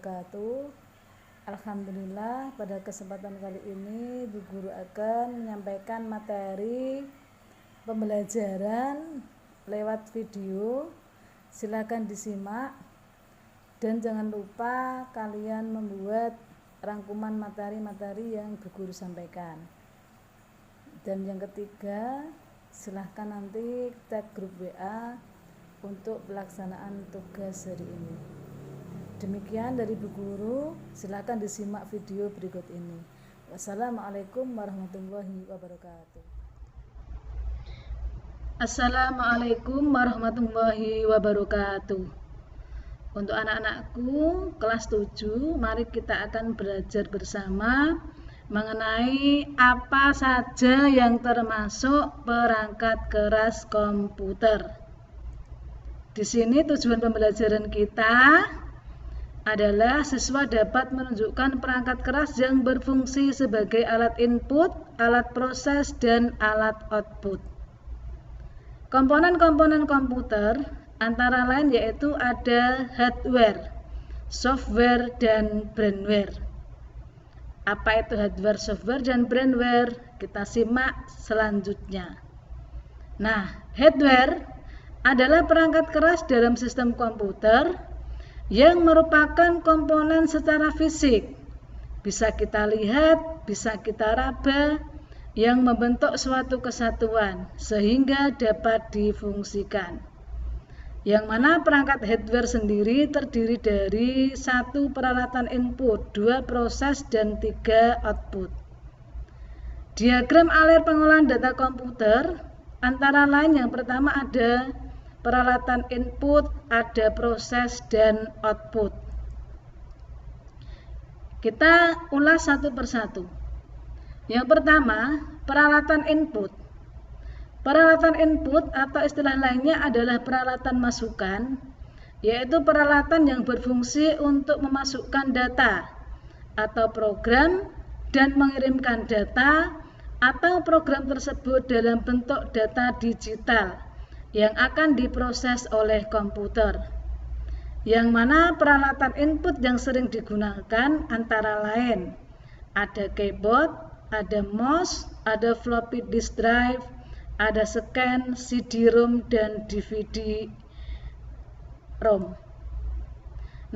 wabarakatuh. Alhamdulillah, pada kesempatan kali ini Bu Guru akan menyampaikan materi pembelajaran lewat video. Silakan disimak dan jangan lupa kalian membuat rangkuman materi-materi yang Bu Guru sampaikan. Dan yang ketiga, silahkan nanti tag grup WA untuk pelaksanaan tugas hari ini. Demikian dari Bu Guru, silakan disimak video berikut ini. Wassalamualaikum warahmatullahi wabarakatuh. Assalamualaikum warahmatullahi wabarakatuh. Untuk anak-anakku kelas 7, mari kita akan belajar bersama mengenai apa saja yang termasuk perangkat keras komputer. Di sini tujuan pembelajaran kita adalah siswa dapat menunjukkan perangkat keras yang berfungsi sebagai alat input, alat proses, dan alat output. Komponen-komponen komputer antara lain yaitu ada hardware, software, dan brainware. Apa itu hardware, software, dan brainware? Kita simak selanjutnya. Nah, hardware adalah perangkat keras dalam sistem komputer yang merupakan komponen secara fisik. Bisa kita lihat, bisa kita raba, yang membentuk suatu kesatuan sehingga dapat difungsikan. Yang mana perangkat hardware sendiri terdiri dari 1 peralatan input, 2 proses, dan 3 output. Diagram alur pengolahan data komputer antara lain yang pertama ada peralatan input, ada proses, dan output. Kita ulas satu persatu. Yang pertama, peralatan input. Peralatan input atau istilah lainnya adalah peralatan masukan, yaitu peralatan yang berfungsi untuk memasukkan data atau program dan mengirimkan data atau program tersebut dalam bentuk data digital yang akan diproses oleh komputer. Yang mana peralatan input yang sering digunakan antara lain ada keyboard, ada mouse, ada floppy disk drive, ada scan, CD-ROM, dan DVD-ROM.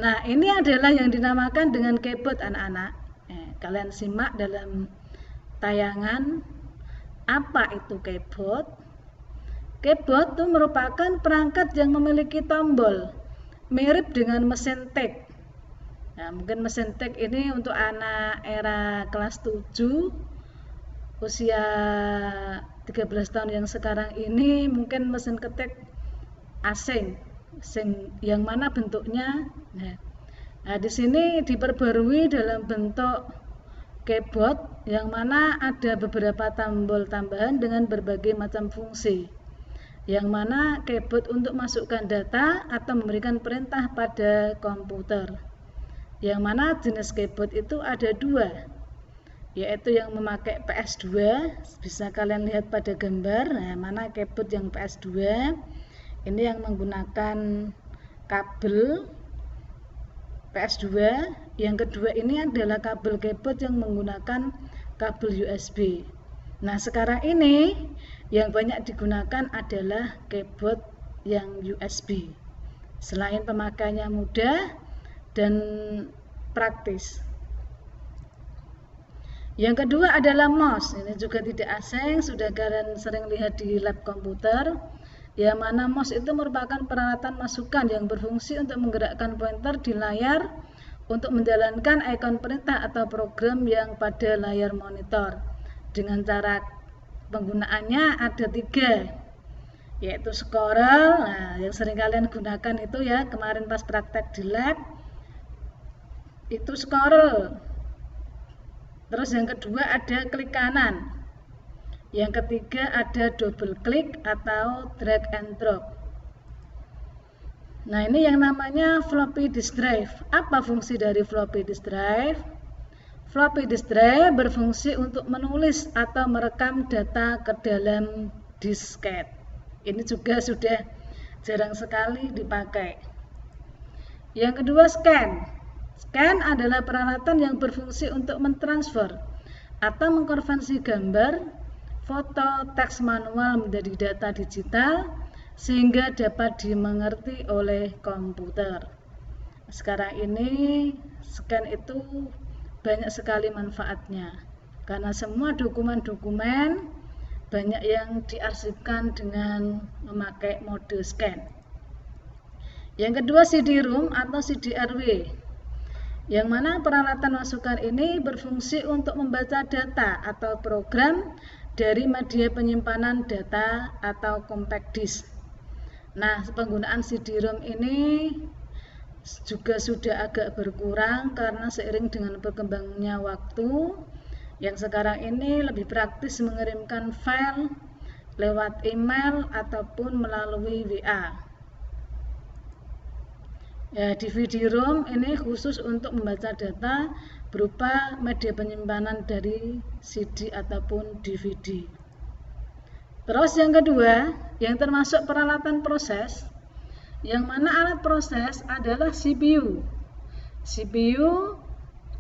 Nah, ini adalah yang dinamakan dengan keyboard anak-anak. Kalian simak dalam tayangan. Apa itu keyboard? Keyboard itu merupakan perangkat yang memiliki tombol, mirip dengan mesin tik. Nah, mungkin mesin tik ini untuk anak era kelas 7, usia 13 tahun yang sekarang ini mungkin mesin ketik asing yang mana bentuknya. Nah, di sini diperbarui dalam bentuk keyboard yang mana ada beberapa tombol tambahan dengan berbagai macam fungsi. Yang mana keyboard untuk masukkan data atau memberikan perintah pada komputer. Yang mana jenis keyboard itu ada 2, yaitu yang memakai PS2, bisa kalian lihat pada gambar. Nah, mana keyboard yang PS2? Ini yang menggunakan kabel PS2. Yang kedua ini adalah kabel keyboard yang menggunakan kabel USB. Nah, sekarang ini yang banyak digunakan adalah keyboard yang USB. Selain pemakaiannya mudah dan praktis. Yang kedua adalah mouse. Ini juga tidak asing, sudah kalian sering lihat di lab komputer. Yang mana mouse itu merupakan peralatan masukan yang berfungsi untuk menggerakkan pointer di layar untuk menjalankan ikon perintah atau program yang pada layar monitor. Dengan cara penggunaannya ada 3, yaitu scroll. Nah, yang sering kalian gunakan itu ya kemarin pas praktek di lab itu scroll. Terus yang kedua ada klik kanan. Yang ketiga ada double klik atau drag and drop. Nah, ini yang namanya floppy disk drive. Apa fungsi dari floppy disk drive? Floppy disk drive berfungsi untuk menulis atau merekam data ke dalam disket. Ini juga sudah jarang sekali dipakai. Yang kedua scan. Scan adalah peralatan yang berfungsi untuk mentransfer atau mengkonversi gambar, foto, teks manual menjadi data digital sehingga dapat dimengerti oleh komputer. Sekarang ini scan itu banyak sekali manfaatnya karena semua dokumen-dokumen banyak yang diarsipkan dengan memakai mode scan. Yang kedua, CD-ROM atau CDRW, yang mana peralatan masukan ini berfungsi untuk membaca data atau program dari media penyimpanan data atau compact disk. Nah, penggunaan CD-ROM ini juga sudah agak berkurang karena seiring dengan berkembangnya waktu, yang sekarang ini lebih praktis mengirimkan file lewat email ataupun melalui WA. Ya, DVD-ROM ini khusus untuk membaca data berupa media penyimpanan dari CD ataupun DVD. Terus yang kedua, yang termasuk peralatan proses, yang mana alat proses adalah CPU. CPU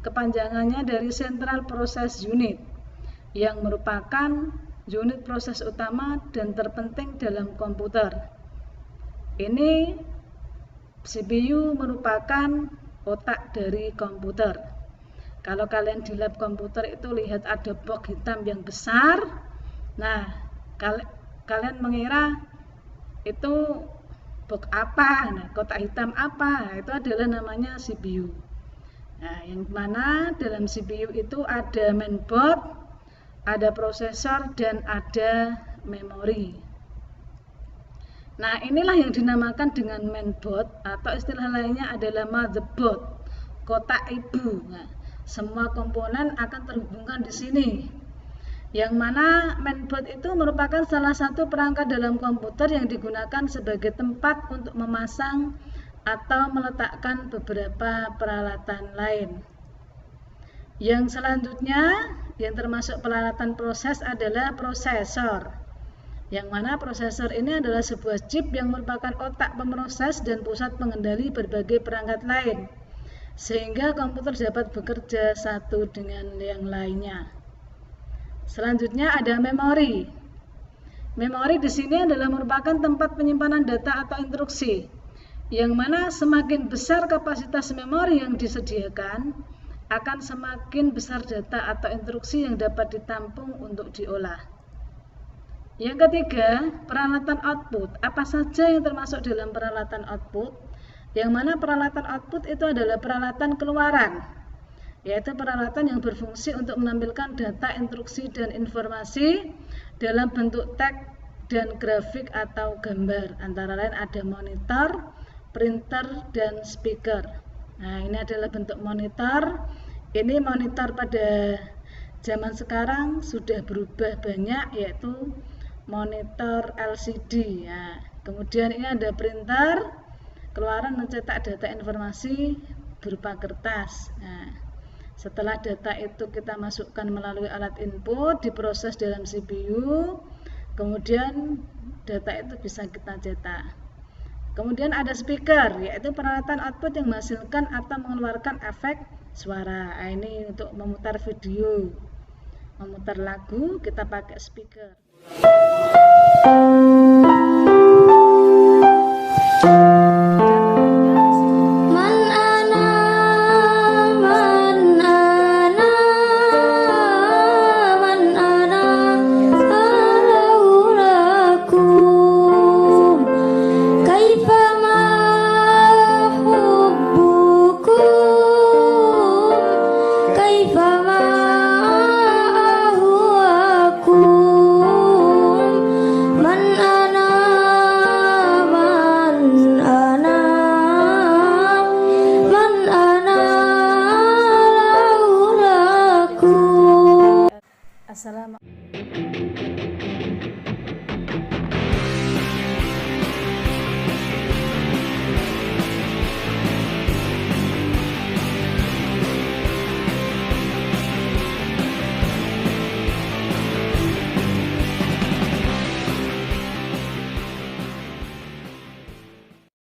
kepanjangannya dari Central Process Unit, yang merupakan unit proses utama dan terpenting dalam komputer. Ini CPU merupakan otak dari komputer. Kalau kalian di lab komputer itu lihat ada box hitam yang besar, nah kalian mengira itu box apa, nah, kotak hitam apa, nah, itu adalah namanya CPU. Nah, yang mana dalam CPU itu ada mainboard, ada prosesor, dan ada memori. Nah, inilah yang dinamakan dengan mainboard atau istilah lainnya adalah motherboard, kotak ibu. Nah, semua komponen akan terhubungkan di sini. Yang mana mainboard itu merupakan salah satu perangkat dalam komputer yang digunakan sebagai tempat untuk memasang atau meletakkan beberapa peralatan lain. Yang selanjutnya yang termasuk peralatan proses adalah prosesor. Yang mana prosesor ini adalah sebuah chip yang merupakan otak pemroses dan pusat pengendali berbagai perangkat lain, sehingga komputer dapat bekerja satu dengan yang lainnya. Selanjutnya ada memori. Memori di sini adalah merupakan tempat penyimpanan data atau instruksi, yang mana semakin besar kapasitas memori yang disediakan, akan semakin besar data atau instruksi yang dapat ditampung untuk diolah. Yang ketiga, peralatan output. Apa saja yang termasuk dalam peralatan output? Yang mana peralatan output itu adalah peralatan keluaran, yaitu peralatan yang berfungsi untuk menampilkan data, instruksi, dan informasi dalam bentuk teks dan grafik atau gambar. Antara lain ada monitor, printer, dan speaker. Nah, ini adalah bentuk monitor. Ini monitor pada zaman sekarang sudah berubah banyak, yaitu monitor LCD. Ya. Kemudian ini ada printer, keluaran mencetak data informasi berupa kertas. Nah, setelah data itu kita masukkan melalui alat input, diproses dalam CPU, kemudian data itu bisa kita cetak. Kemudian ada speaker, yaitu peralatan output yang menghasilkan atau mengeluarkan efek suara. Nah, ini untuk memutar video, memutar lagu, kita pakai speaker.